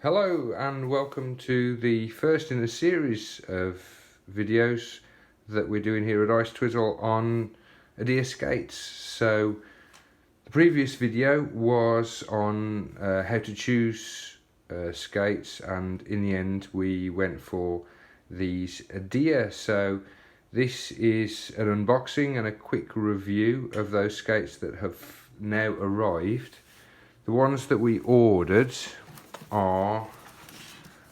Hello and welcome to the first in a series of videos that we're doing here at Ice Twizzle on Edea skates. So the previous video was on how to choose skates, and in the end we went for these Edea. So this is an unboxing and a quick review of those skates that have now arrived. The ones that we ordered are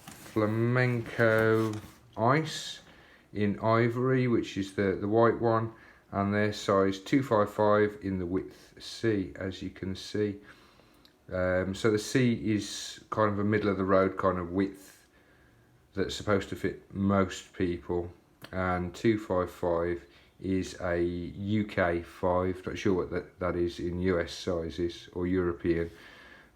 Flamenco Ice in ivory, which is the white one, and they're size 255 in the width C, as you can see. So the C is kind of a middle of the road kind of width that's supposed to fit most people, and 255 is a UK 5. Not sure what that is in US sizes or European.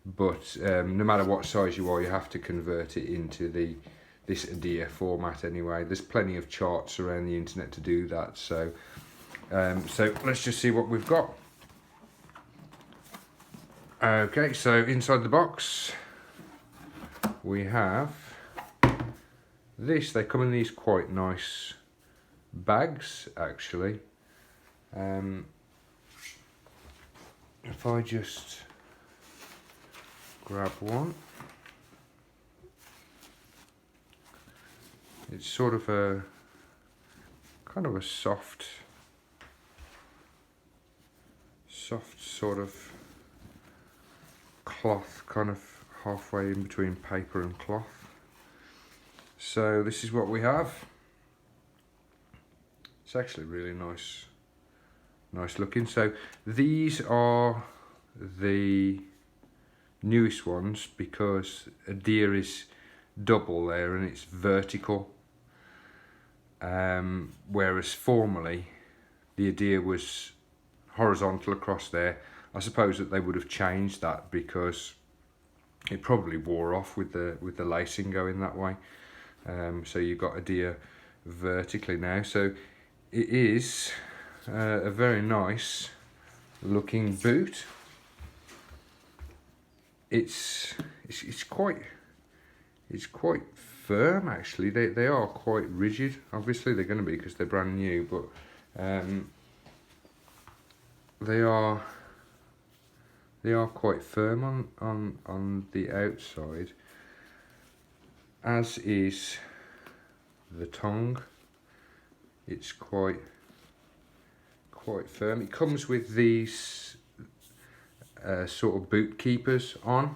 But no matter what size you are, you have to convert it into this Edea format anyway. There's plenty of charts around the internet to do that. So let's just see what we've got. Okay, so inside the box we have this. They come in these quite nice bags, actually. If I just grab one, it's sort of a kind of a soft sort of cloth, kind of halfway in between paper and cloth. So this is what we have. It's actually really nice looking. So these are the newest ones because Edea is double there and it's vertical, whereas formerly the Edea was horizontal across there. I suppose that they would have changed that because it probably wore off with the lacing going that way. So you've got Edea vertically now. So it is a very nice looking boot. It's quite firm, actually. They are quite rigid. Obviously they're going to be because they're brand new, but they are quite firm on the outside, as is the tongue. It's quite firm. It comes with these sort of boot keepers on.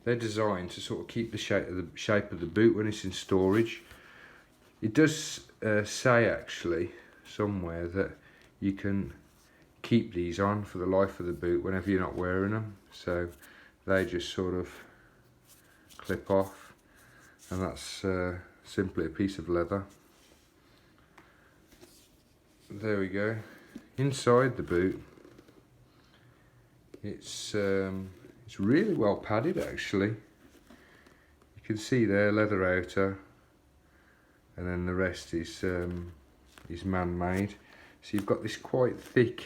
They're designed to sort of keep the shape of the boot when it's in storage. It does say actually somewhere that you can keep these on for the life of the boot whenever you're not wearing them. So they just sort of clip off, and that's simply a piece of leather. There we go. Inside the boot, it's really well padded, actually. You can see there, leather outer, and then the rest is man-made. So you've got this quite thick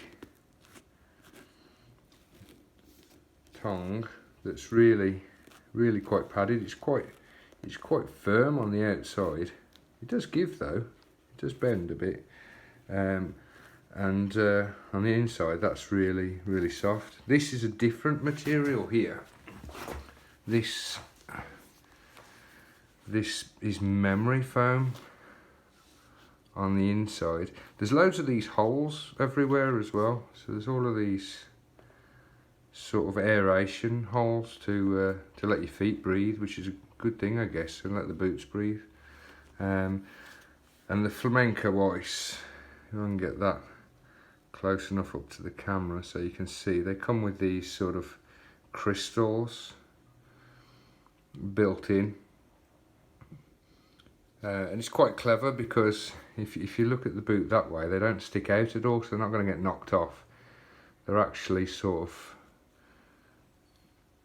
tongue that's really quite padded. It's quite firm on the outside. It does give though. It does bend a bit. And on the inside, that's really soft. This is a different material here. This is memory foam on the inside. There's loads of these holes everywhere as well. So there's all of these sort of aeration holes to let your feet breathe, which is a good thing, I guess, and let the boots breathe. And the Flamenco Ice, if I can get that close enough up to the camera so you can see, they come with these sort of crystals built in, and it's quite clever because if you look at the boot that way, they don't stick out at all, so they're not going to get knocked off. They're actually sort of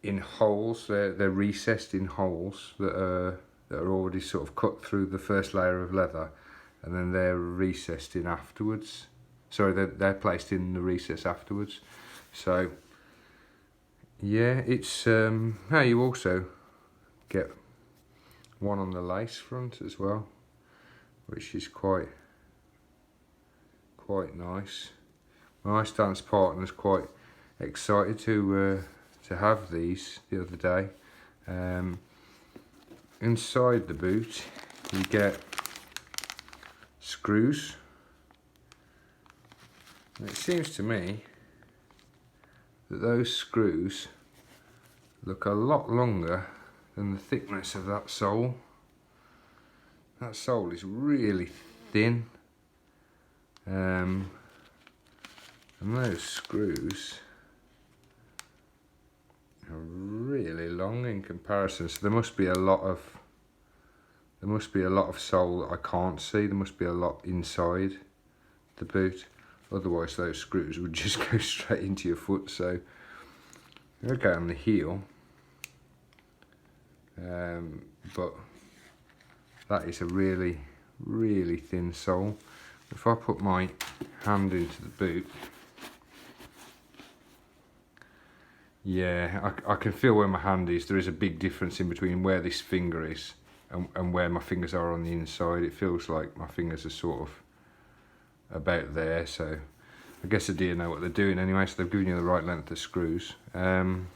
in holes. They're recessed in holes that are already sort of cut through the first layer of leather, and then they're recessed in afterwards. Sorry, they're placed in the recess afterwards. So yeah, it's how you also get one on the lace front as well, which is quite nice. My ice dance partner's quite excited to have these the other day. Inside the boot you get screws, and it seems to me that those screws look a lot longer than the thickness of that sole. That sole is really thin, and those screws are really long in comparison. So there must be a lot of sole that I can't see. There must be a lot inside the boot. Otherwise, those screws would just go straight into your foot. So okay, on the heel, but that is a really thin sole. If I put my hand into the boot, yeah, I can feel where my hand is. There is a big difference in between where this finger is and where my fingers are on the inside. It feels like my fingers are sort of about there, so I guess Edea know what they're doing anyway, so they've given you the right length of screws. On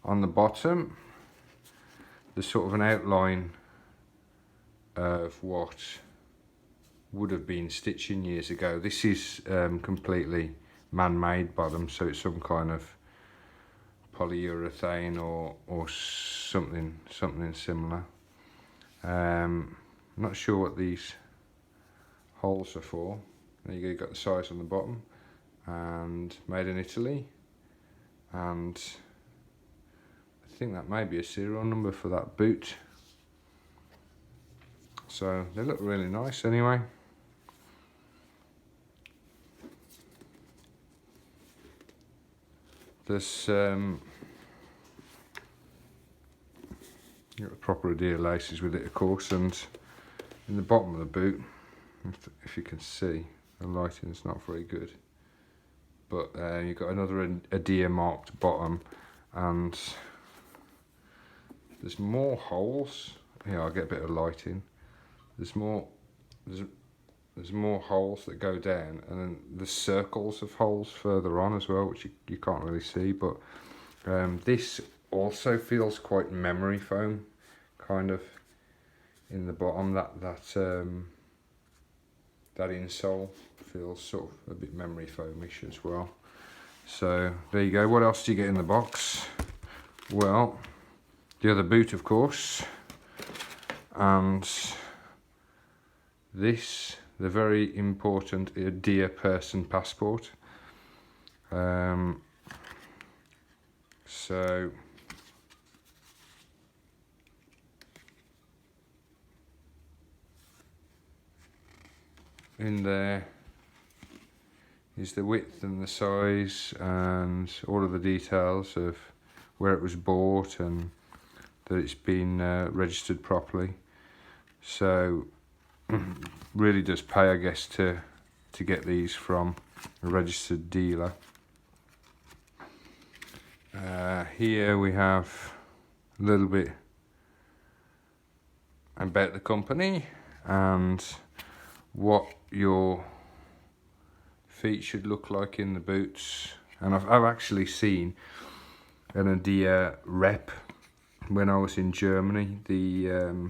the bottom, there's sort of an outline of what would have been stitching years ago. This is completely man-made by them, so it's some kind of polyurethane or something similar. Not sure what these holes are for. There you go, you've got the size on the bottom, and made in Italy, and I think that may be a serial number for that boot. So they look really nice anyway. There's you've got the proper Edea laces with it, of course, and in the bottom of the boot, if you can see, the lighting's not very good, but you've got another Edea marked bottom, and there's more holes. Here, I'll get a bit of lighting. There's more holes that go down, and then there's circles of holes further on as well, which you can't really see, but this also feels quite memory foam, kind of, in the bottom. That insole feels sort of a bit memory foamish as well. So there you go. What else do you get in the box? Well, the other boot, of course, and this, the very important Edea person passport. So in there is the width and the size and all of the details of where it was bought and that it's been registered properly. So really does pay, I guess, to get these from a registered dealer. Here we have a little bit about the company and what your feet should look like in the boots. And I've actually seen an Edea rep when I was in Germany. The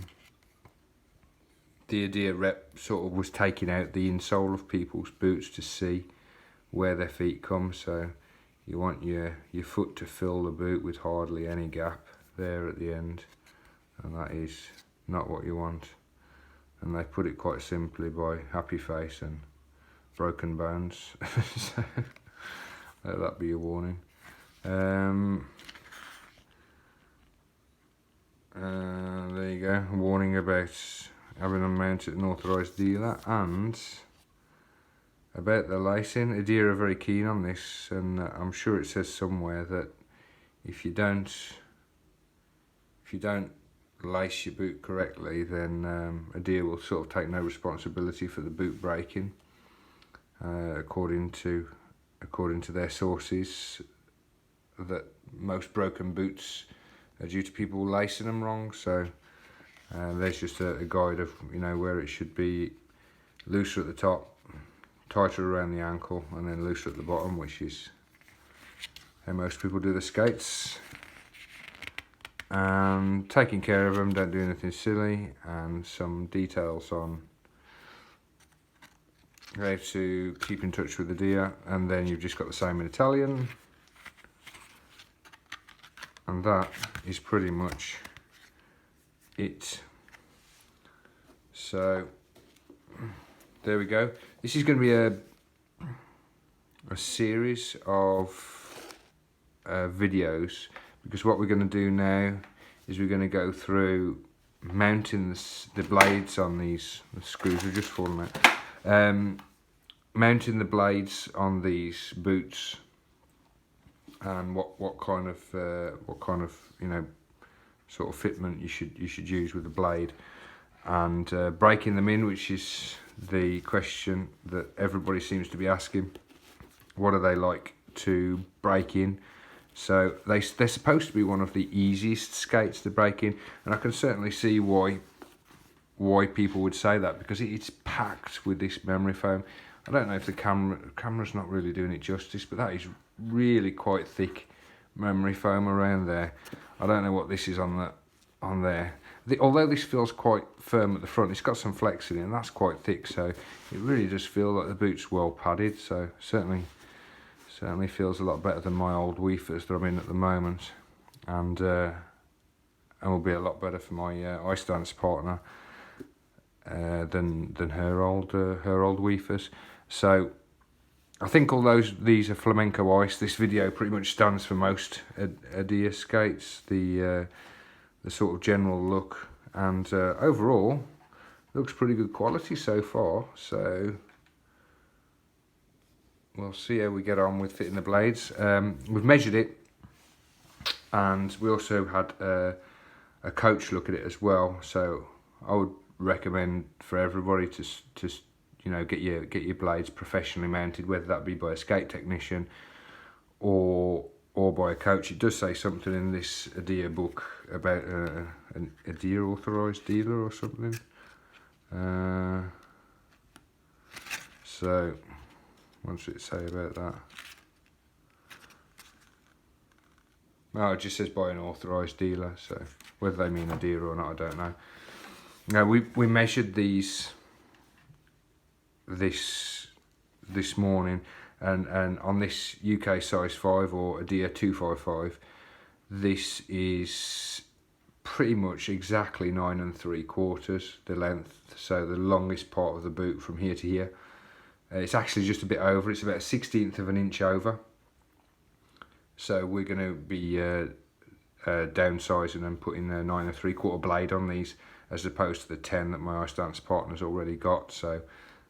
Edea rep sort of was taking out the insole of people's boots to see where their feet come. So you want your foot to fill the boot with hardly any gap there at the end, and that is not what you want. And they put it quite simply by happy face and broken bones. So let that be a warning. There you go, a warning about having them mounted an authorised dealer, and about the lacing. Edea are very keen on this, and I'm sure it says somewhere that if you don't lace your boot correctly, then Edea will sort of take no responsibility for the boot breaking, according to their sources that most broken boots are due to people lacing them wrong. So there's just a guide of, you know, where it should be looser at the top, tighter around the ankle, and then looser at the bottom, which is how most people do the skates. And taking care of them, don't do anything silly, and some details on how to keep in touch with the deer. And then you've just got the same in Italian, and that is pretty much it. So there we go. This is going to be a series of videos, because what we're going to do now is we're going to go through mounting the blades on these. The screws are just falling out. Mounting the blades on these boots, and what kind of you know, sort of fitment you should use with the blade, and breaking them in, which is the question that everybody seems to be asking. What are they like to break in? So they're supposed to be one of the easiest skates to break in, and I can certainly see why people would say that, because it's packed with this memory foam. I don't know if the camera's not really doing it justice, but that is really quite thick memory foam around there. I don't know what this is on there. Although this feels quite firm at the front, it's got some flex in it, and that's quite thick, so it really does feel like the boot's well padded. So certainly feels a lot better than my old Weefers that I'm in at the moment, and will be a lot better for my ice dance partner than her old Weefers. So I think although these are flamenco ice, this video pretty much stands for most Edea skates. The sort of general look, and overall looks pretty good quality so far. So we'll see how we get on with fitting the blades. We've measured it, and we also had a coach look at it as well. So I would recommend for everybody to you know, get your blades professionally mounted, whether that be by a skate technician or by a coach. It does say something in this Edea book about an Edea authorised dealer or something. So what does it say about that? Oh, it just says by an authorised dealer, so whether they mean Edea or not, I don't know. Now we measured these this morning, and on this UK size 5 or Edea 255, this is pretty much exactly 9 3/4 the length, so the longest part of the boot from here to here. It's actually just a bit over, it's about 1/16 of an inch over. So we're going to be downsizing and putting a 9 3/4 blade on these, as opposed to the 10 that my ice dance partner's already got. So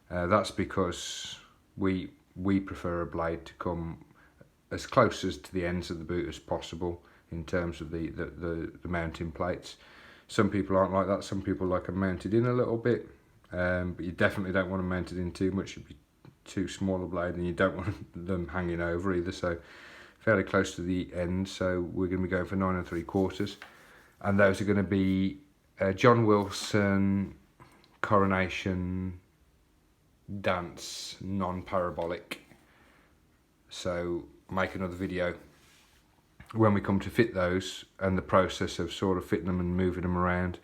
that's because we prefer a blade to come as close as to the ends of the boot as possible in terms of the mounting plates. Some people aren't like that. Some people like them mounted in a little bit, but you definitely don't want them mounted in too much. It'd be too small a blade, and you don't want them hanging over either. So fairly close to the end. So we're going to be going for 9 3/4, and those are going to be John Wilson Coronation Dance non-parabolic. So make another video when we come to fit those, and the process of sort of fitting them and moving them around.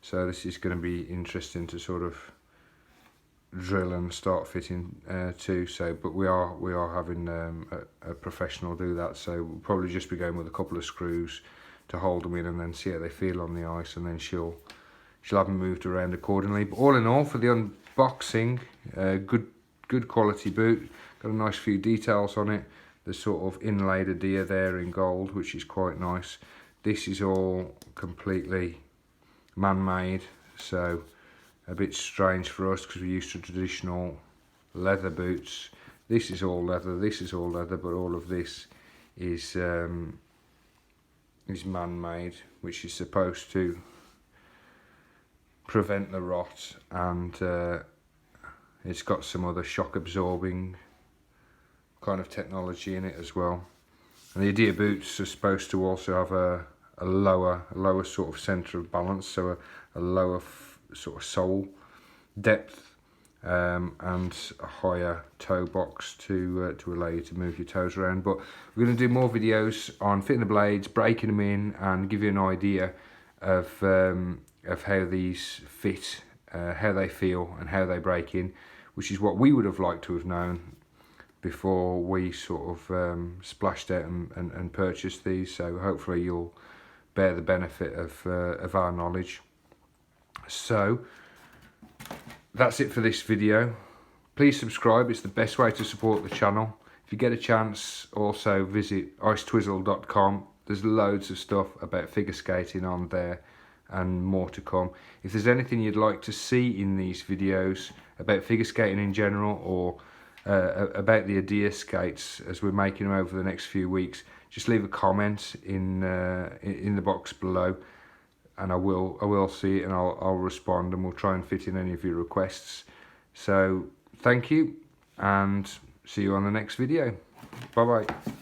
So this is going to be interesting to sort of drill and start fitting too. So but we are having a professional do that, so we'll probably just be going with a couple of screws to hold them in, and then see how they feel on the ice, and then she'll have them moved around accordingly. But all in all, for the unboxing, good quality boot. Got a nice few details on it. The sort of inlaid Edea there in gold, which is quite nice. This is all completely man-made, so a bit strange for us because we're used to traditional leather boots. This is all leather, this is all leather, but all of this is man-made, which is supposed to prevent the rot, and it's got some other shock absorbing kind of technology in it as well. And the Edea boots are supposed to also have a lower sort of centre of balance, so a lower sort of sole depth, and a higher toe box to allow you to move your toes around. But we're going to do more videos on fitting the blades, breaking them in, and give you an idea of how these fit, how they feel, and how they break in, which is what we would have liked to have known before we sort of splashed out and purchased these. So hopefully you'll bear the benefit of our knowledge. So that's it for this video. Please subscribe, it's the best way to support the channel. If you get a chance, also visit icetwizzle.com. There's loads of stuff about figure skating on there and more to come. If there's anything you'd like to see in these videos about figure skating in general, or about the Edea skates as we're making them over the next few weeks, just leave a comment in the box below, and I will see it, and I'll respond, and we'll try and fit in any of your requests. So thank you, and see you on the next video. Bye bye.